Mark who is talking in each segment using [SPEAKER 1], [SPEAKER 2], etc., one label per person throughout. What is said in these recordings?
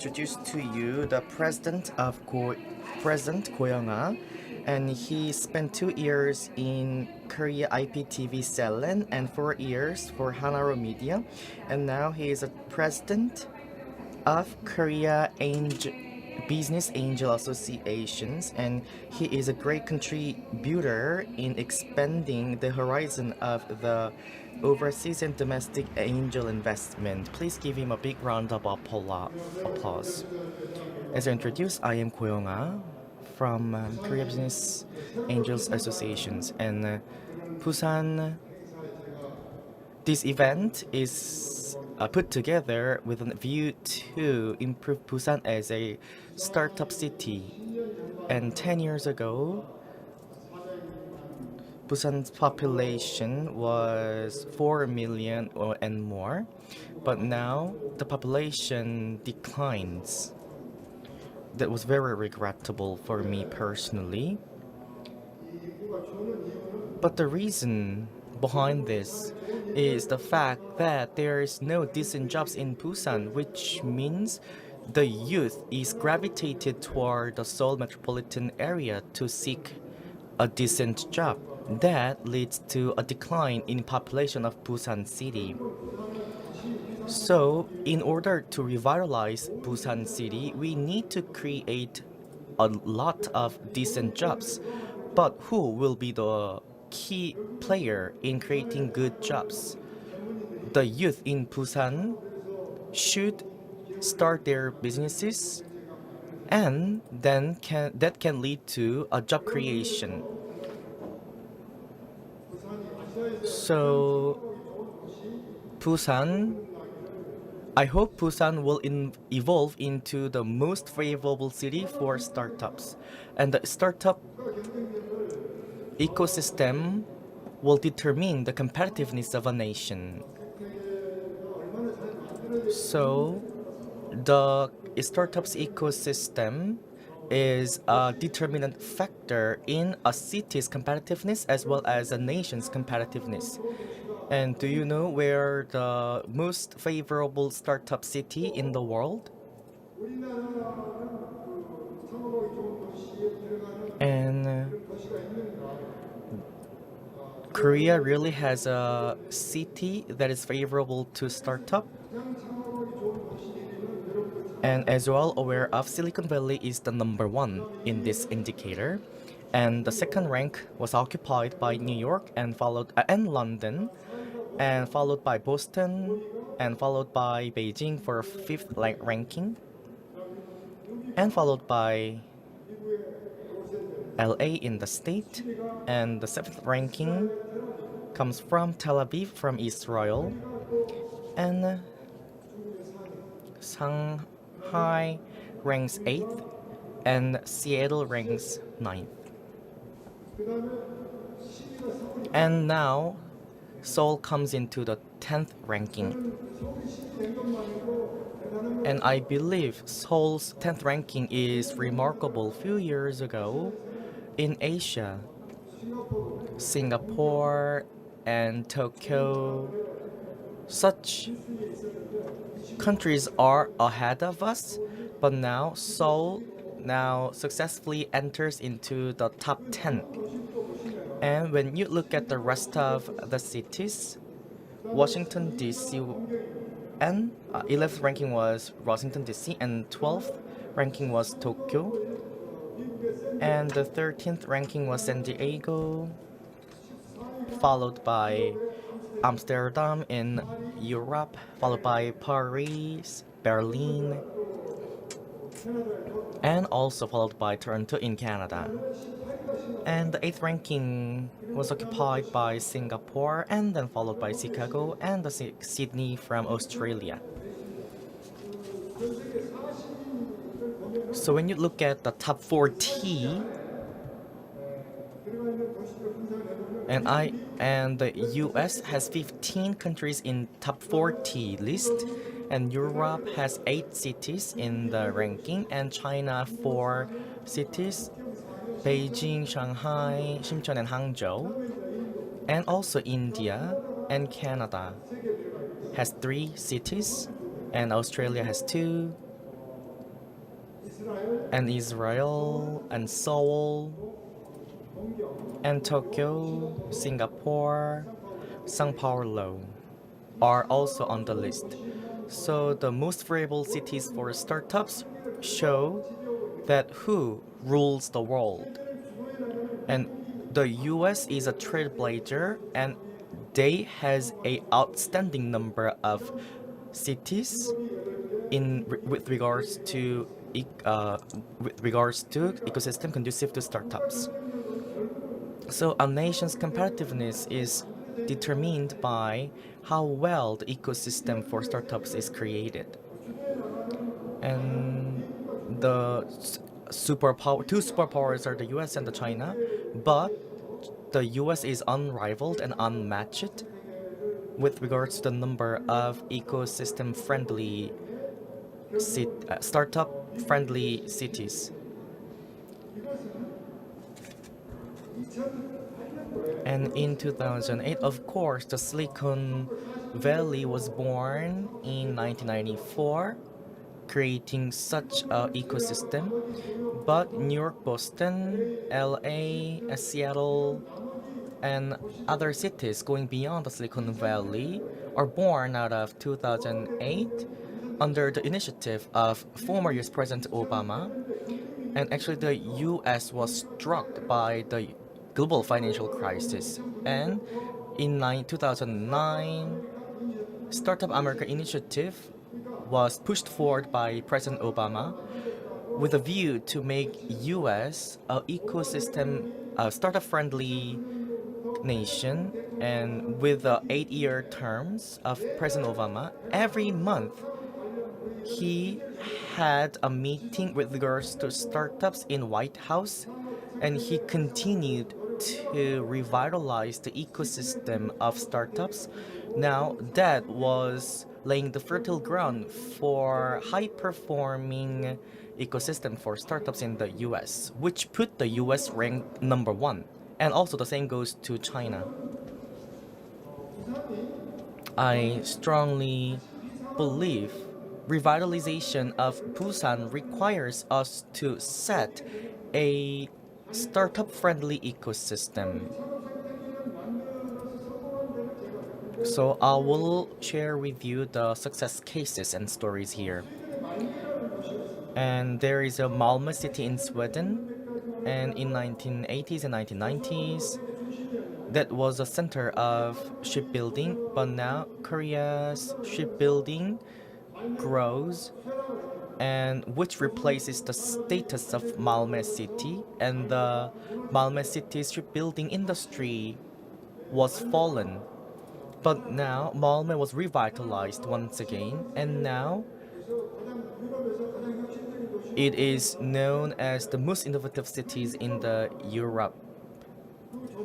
[SPEAKER 1] Introduce to you the President Koh Young Ha, and he spent 2 years in Korea IPTV Selen and 4 years for Hanaro Media, and now he is a president of Korea Business Angel Associations, and he is a great contributor in expanding the horizon of the overseas and domestic angel investment. Please give him a big round of applause. As I introduce, I am Koh Young Ha from Korea Business Angels Associations, and Busan. This event is put together with a view to improve Busan as a startup city. And 10 years ago, Busan's population was 4 million and more, but now the population declines. That was very regrettable for me personally. But the reason behind this is the fact that there is no decent jobs in Busan, which means the youth is gravitated toward the Seoul metropolitan area to seek a decent job. That leads to a decline in population of Busan city. So, in order to revitalize Busan city, we need to create a lot of decent jobs. But who will be the key player in creating good jobs? The youth in Busan should start their businesses, and then that can lead to a job creation. So I hope Busan will evolve into the most favorable city for startups, and the startup ecosystem will determine the competitiveness of a nation. So the startups ecosystem is a determinant factor in a city's competitiveness as well as a nation's competitiveness. And do you know where the most favorable startup city in the world? And Korea really has a city that is favorable to startup. And as you all aware of, Silicon Valley is the number one in this indicator. And the second rank was occupied by New York and London, and followed by Boston, and followed by Beijing for fifth ranking, and followed by LA in the state, and the seventh ranking comes from Tel Aviv from Israel, and Shanghai ranks 8th, and Seattle ranks 9th. And now Seoul comes into the 10th ranking. And I believe Seoul's 10th ranking is remarkable. Few years ago, in Asia, Singapore and Tokyo, such countries are ahead of us, but now Seoul successfully enters into the top 10. And when you look at the rest of the cities, Washington DC and 11th ranking was Washington DC, and 12th ranking was Tokyo, and the 13th ranking was San Diego, followed by Amsterdam in Europe, followed by Paris, Berlin, and also followed by Toronto in Canada. And the 8th ranking was occupied by Singapore, and then followed by Chicago and Sydney from Australia. So when you look at the top 40, and the US has 15 countries in top 40 list, and Europe has 8 cities in the ranking, and China 4 cities, Beijing, Shanghai, Shenzhen, and Hangzhou, and also India and Canada has 3 cities, and Australia has 2, and Israel, and Seoul, and Tokyo, Singapore, Sao Paulo are also on the list. So the most favorable cities for startups show that who rules the world. And the US is a trailblazer, and they has a outstanding number of cities with regards to ecosystem conducive to startups. So a nation's competitiveness is determined by how well the ecosystem for startups is created. And the two superpowers are the US and the China, but the US is unrivaled and unmatched with regards to the number of ecosystem friendly startup friendly cities. And in 2008, of course, the Silicon Valley was born in 1994, creating such an ecosystem. But New York, Boston, LA, Seattle, and other cities going beyond the Silicon Valley are born out of 2008 under the initiative of former US President Obama. And actually, the US was struck by the global financial crisis. And in 2009, Startup America initiative was pushed forward by President Obama with a view to make US a ecosystem, a startup-friendly nation. And with the 8-year terms of President Obama, every month he had a meeting with regards to startups in White House, and he continued to revitalize the ecosystem of startups. Now that was laying the fertile ground for high-performing ecosystem for startups in the US, which put the US ranked number one. And also the same goes to China. I strongly believe revitalization of Busan requires us to set a startup-friendly ecosystem. So I will share with you the success cases and stories here. And there is a Malmö city in Sweden, and in 1980s and 1990s, that was a center of shipbuilding, but now Korea's shipbuilding grows, and which replaces the status of Malmö city, and the Malmö city's shipbuilding industry was fallen. But now Malmö was revitalized once again, and now it is known as the most innovative cities in the Europe.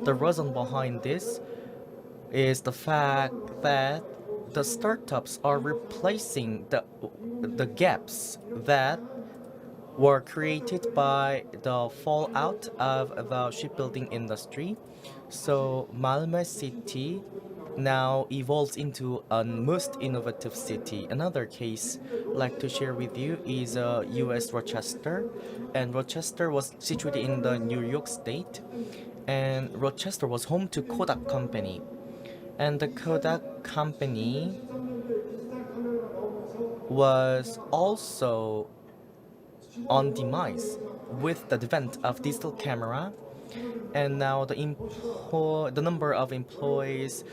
[SPEAKER 1] The reason behind this is the fact that the startups are replacing the gaps that were created by the fallout of the shipbuilding industry. So Malmö city now evolves into a most innovative city. Another case I'd like to share with you is US Rochester, and Rochester was situated in the New York state, and Rochester was home to Kodak company, and the Kodak company was also on demise with the advent of digital camera, and now the number of employees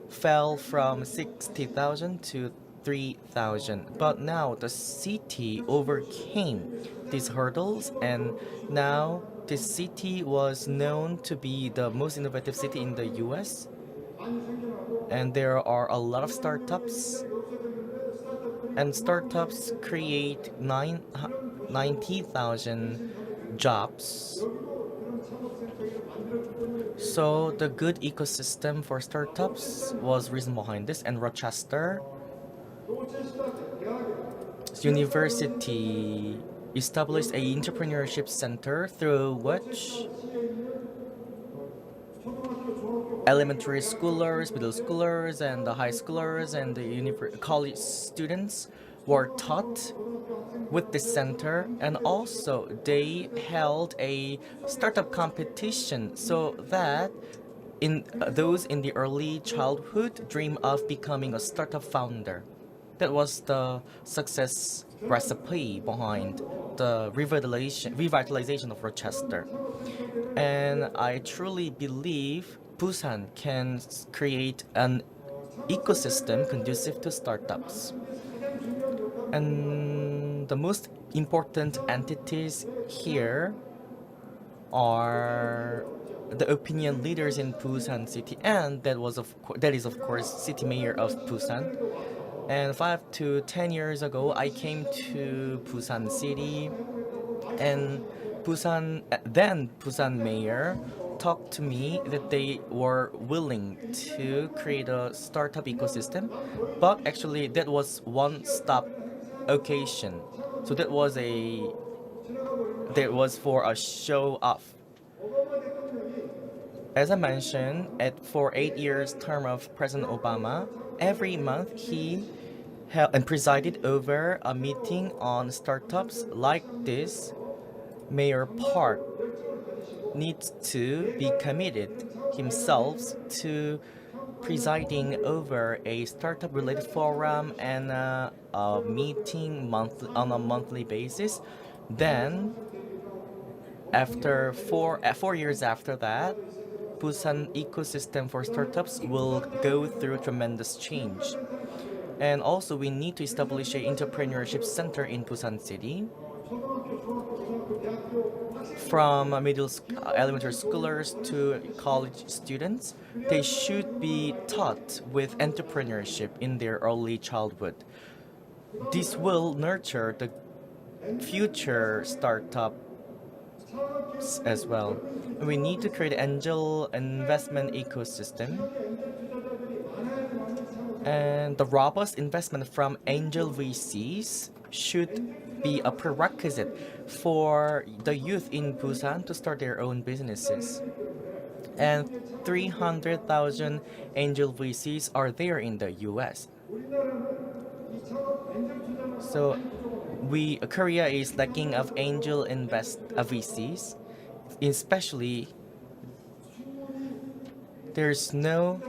[SPEAKER 1] fell from 60,000 to 3,000. But now the city overcame these hurdles, and now this city was known to be the most innovative city in the US. And there are a lot of startups, and startups create 90,000 jobs. So the good ecosystem for startups was reason behind this, and Rochester University established a entrepreneurship center through which elementary schoolers, middle schoolers, and the high schoolers and the college students were taught with this center, and also they held a startup competition so that those in the early childhood dream of becoming a startup founder. That was the success recipe behind the revitalization of Rochester. And I truly believe Busan can create an ecosystem conducive to startups. And the most important entities here are the opinion leaders in Busan city, and that is of course city mayor of Busan. And 5 to 10 years ago, I came to Busan city, and then Busan mayor talked to me that they were willing to create a startup ecosystem, but actually that was one stop occasion. So that was for a show off. As I mentioned, for 8 years term of President Obama, every month he held and presided over a meeting on startups like this. Mayor Park needs to be committed himself to presiding over a startup related forum and a meeting on a monthly basis. Then after 4 years after that, Busan ecosystem for startups will go through tremendous change. And also we need to establish a entrepreneurship center in Busan city. From elementary schoolers to college students, they should be taught with entrepreneurship in their early childhood. This will nurture the future startups as well. We need to create an angel investment ecosystem, and the robust investment from angel VCs should be a prerequisite for the youth in Busan to start their own businesses. And 300,000 angel VCs are there in the US. So Korea is lacking of angel VCs, especially there's no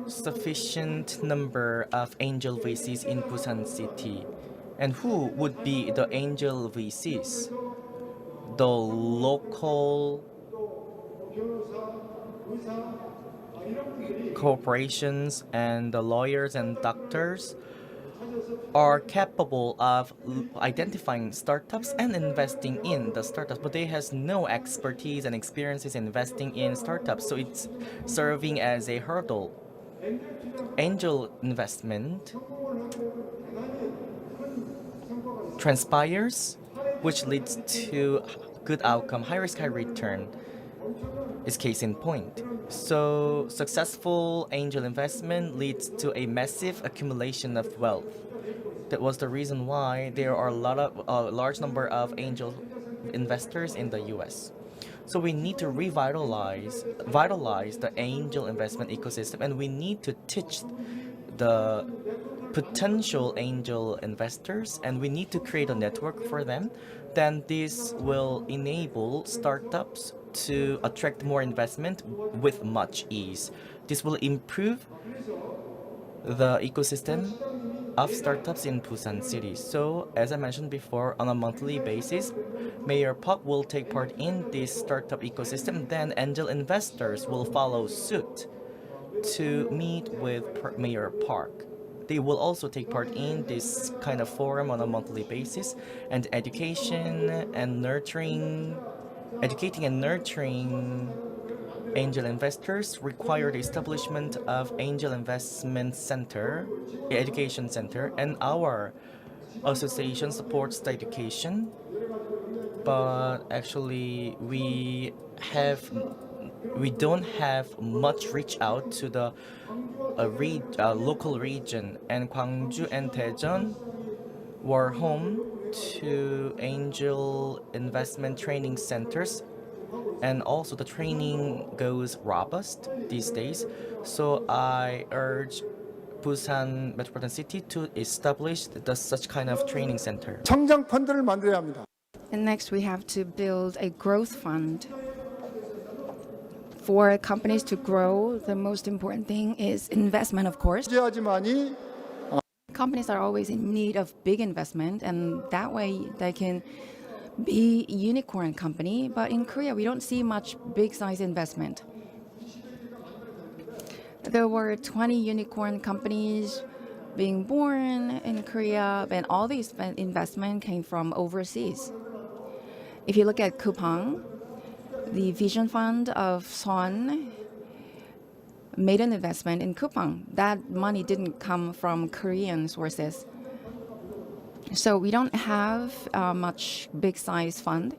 [SPEAKER 1] sufficient number of angel VCs in Busan city. And who would be the angel VCs? The local corporations and the lawyers and doctors are capable of identifying startups and investing in the startups, but they has no expertise and experiences investing in startups, so it's serving as a hurdle. Angel investment transpires, which leads to good outcome, high risk, high return is case in point. So successful angel investment leads to a massive accumulation of wealth. That was the reason why there are a large number of angel investors in the US. So we need to vitalize the angel investment ecosystem, and we need to teach the potential angel investors, and we need to create a network for them. Then this will enable startups to attract more investment with much ease. This will improve the ecosystem of startups in Busan city. So as I mentioned before, on a monthly basis, Mayor Park will take part in this startup ecosystem. Then angel investors will follow suit to meet with Mayor Park. They will also take part in this kind of forum on a monthly basis, and educating and nurturing angel investors require the establishment of angel investment center, education center, and our association supports the education. But actually, we don't have much reach out to the local region, and Gwangju and Daejeon were home to angel investment training centers, and also the training goes robust these days. So I urge Busan Metropolitan City to establish such kind of training center.
[SPEAKER 2] 성장 펀드를 만들어야 합니다.
[SPEAKER 3] And next, we have to build a growth fund. For companies to grow, the most important thing is investment, of course.
[SPEAKER 2] 하지만이
[SPEAKER 3] Companies are always in need of big investment, and that way they can be a unicorn company. But in Korea, we don't see much big size investment. There were 20 unicorn companies being born in Korea, and all these investment came from overseas. If you look at Coupang, the vision fund of Son made an investment in Coupang. That money didn't come from Korean sources. So we don't have much big size fund.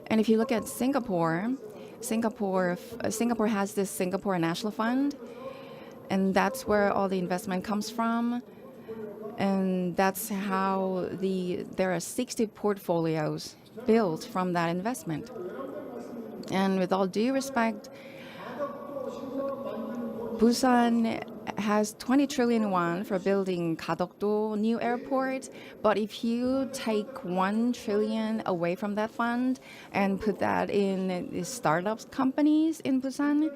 [SPEAKER 3] And if you look at Singapore has this Singapore National Fund, and that's where all the investment comes from. And that's how there are 60 portfolios built from that investment. And with all due respect, Busan has 20 trillion won for building Kadokdo new airport, but if you take 1 trillion away from that fund and put that in the startups companies in Busan,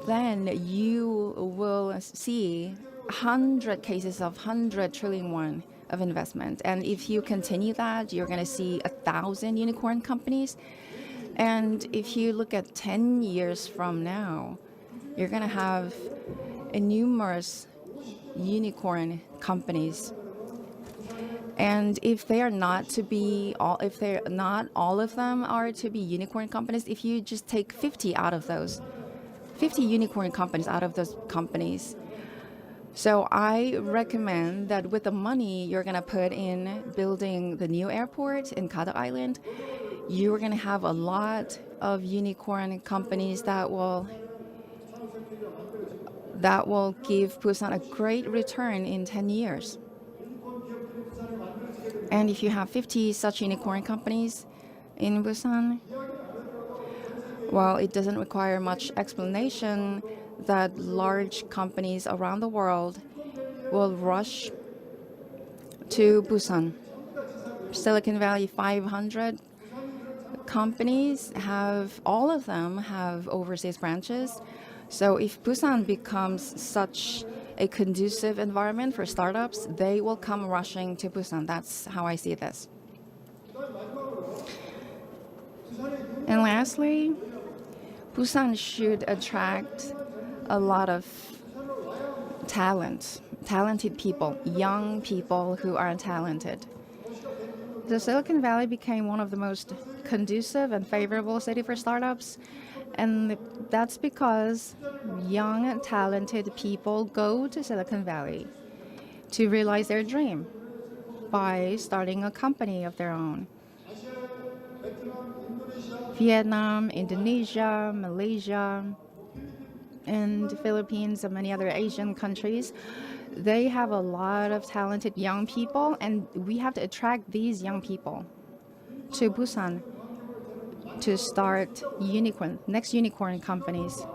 [SPEAKER 3] then you will see 100 cases of 100 trillion won of investment. And if you continue that, you're going to see 1,000 unicorn companies. And if you look at 10 years from now, you're going to have numerous unicorn companies. And if they are not to be all, if they're not all of them are to be unicorn companies, if you just take 50 out of those, 50 unicorn companies out of those companies. So I recommend that with the money you're going to put in building the new airport in Kadok Island, you're going to have a lot of unicorn companies that will give Busan a great return in 10 years. And if you have 50 such unicorn companies in Busan, well, it doesn't require much explanation that large companies around the world will rush to Busan. Silicon Valley 500 companies all of them have overseas branches. So if Busan becomes such a conducive environment for startups, they will come rushing to Busan. That's how I see this. And lastly, Busan should attract a lot of talented people, young people who are talented. The Silicon Valley became one of the most conducive and favorable city for startups, and that's because young and talented people go to Silicon Valley to realize their dream by starting a company of their own. Vietnam, Indonesia, Malaysia, and the Philippines and many other Asian countries, they have a lot of talented young people, and we have to attract these young people to Busan to start next unicorn companies.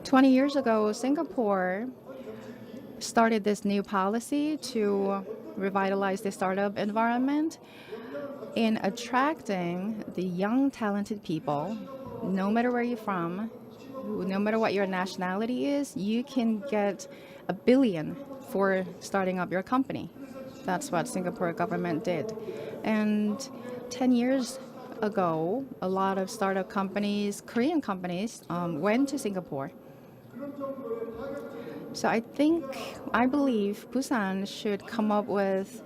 [SPEAKER 3] 20 years ago, Singapore started this new policy to revitalize the startup environment in attracting the young talented people. No matter where you're from, no matter what your nationality is, you can get $1 billion for starting up your company. That's what Singapore government did. And 10 years ago, a lot of startup companies, Korean companies, went to Singapore. So I believe Busan should come up with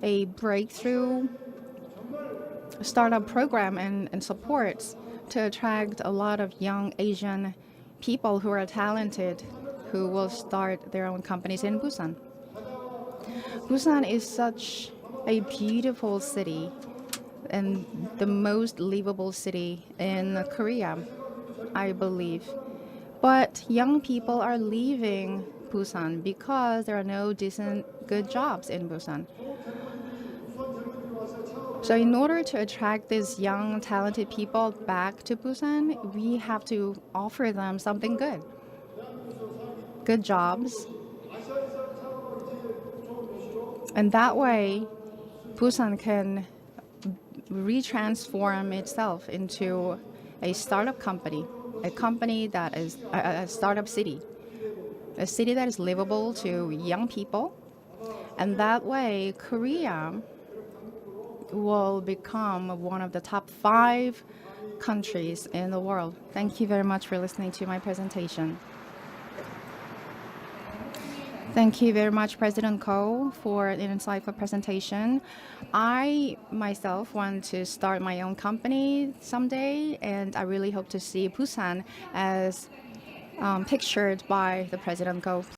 [SPEAKER 3] a breakthrough startup program and supports to attract a lot of young Asian people who are talented, who will start their own companies in Busan. Busan is such a beautiful city and the most livable city in Korea, I believe. But young people are leaving Busan because there are no decent, good jobs in Busan. So in order to attract these young, talented people back to Busan, we have to offer them something good. good jobs. And that way, Busan can retransform itself into a startup company, a company that is a startup city, a city that is livable to young people. And that way, Korea will become one of the top 5 countries in the world. Thank you very much for listening to my presentation. Thank you very much, President Koh, for an insightful presentation. I myself want to start my own company someday, and I really hope to see Busan as pictured by the President Koh.